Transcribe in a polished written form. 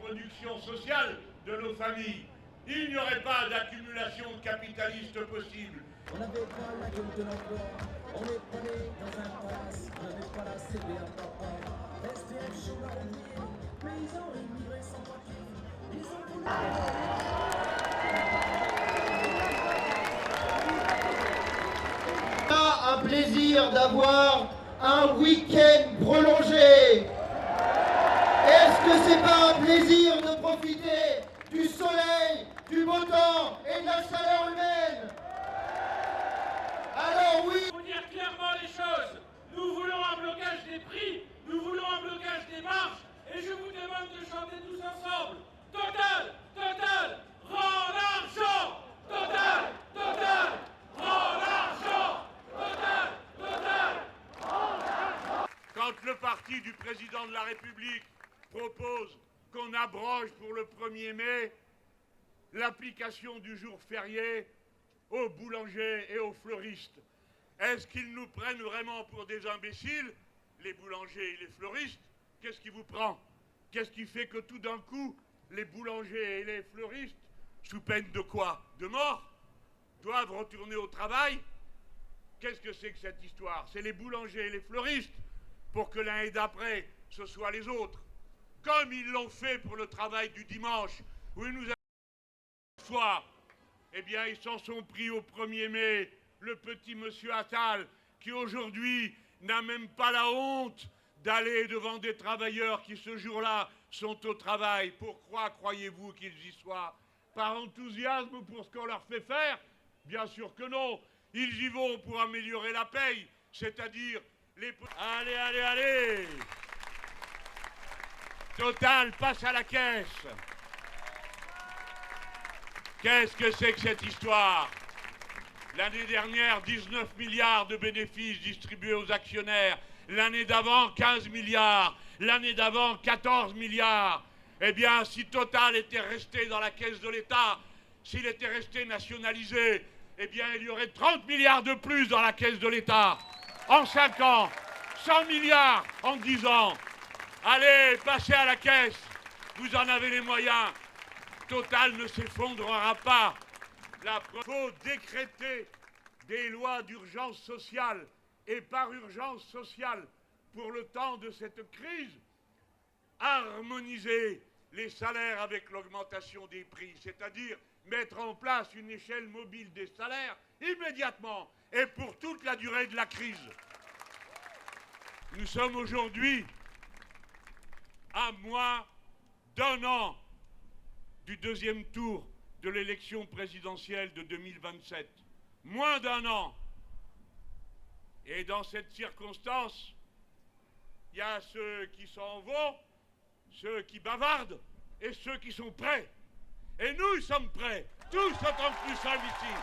reproduction sociale de nos familles. Il n'y aurait pas d'accumulation capitaliste possible. On n'avait pas la gueule de l'emploi, on est pas né dans un palace, on n'avait pas la CB à papa. SPF chômeur oublié, paysans immigrés sans papier, ils ont voulu... Un plaisir d'avoir un week-end prolongé. Est-ce que c'est pas un plaisir de profiter du soleil, du beau temps et de la chaleur humaine? Alors oui. Il faut dire clairement les choses. Nous voulons un blocage des prix, nous voulons un blocage des marges, et je vous demande de chanter tous ensemble. Total, Total, rends l'argent. Total, Total, rends l'argent. Total, Total, rends l'argent. Quand le parti du président de la République propose qu'on abroge pour le 1er mai l'application du jour férié aux boulangers et aux fleuristes, est-ce qu'ils nous prennent vraiment pour des imbéciles, les boulangers et les fleuristes? Qu'est-ce qui vous prend? Qu'est-ce qui fait que tout d'un coup, les boulangers et les fleuristes, sous peine de quoi? De mort, doivent retourner au travail? Qu'est-ce que c'est que cette histoire? C'est les boulangers et les fleuristes, pour que l'année d'après, ce soit les autres. Comme ils l'ont fait pour le travail du dimanche, où ils nous ont fois, eh bien, ils s'en sont pris au 1er mai, le petit monsieur Attal, qui aujourd'hui n'a même pas la honte d'aller devant des travailleurs qui, ce jour-là, sont au travail. Pourquoi croyez-vous qu'ils y soient? Par enthousiasme pour ce qu'on leur fait faire? Bien sûr que non. Ils y vont pour améliorer la paye, c'est-à-dire les... Allez, allez, allez! Total passe à la caisse. Qu'est-ce que c'est que cette histoire? L'année dernière, 19 milliards de bénéfices distribués aux actionnaires. L'année d'avant, 15 milliards. L'année d'avant, 14 milliards. Eh bien, si Total était resté dans la caisse de l'État, s'il était resté nationalisé, eh bien, il y aurait 30 milliards de plus dans la caisse de l'État. En 5 ans, 100 milliards en 10 ans. Allez, passez à la caisse. Vous en avez les moyens. Total ne s'effondrera pas. Il faut décréter des lois d'urgence sociale et par urgence sociale pour le temps de cette crise, harmoniser les salaires avec l'augmentation des prix, c'est-à-dire mettre en place une échelle mobile des salaires immédiatement et pour toute la durée de la crise. Nous sommes aujourd'hui à moins d'1 an du 2e tour de l'élection présidentielle de 2027. Moins d'1 an. Et dans cette circonstance, il y a ceux qui s'en vont, ceux qui bavardent et ceux qui sont prêts. Et nous sommes prêts. Tous autant que nous sommes ici.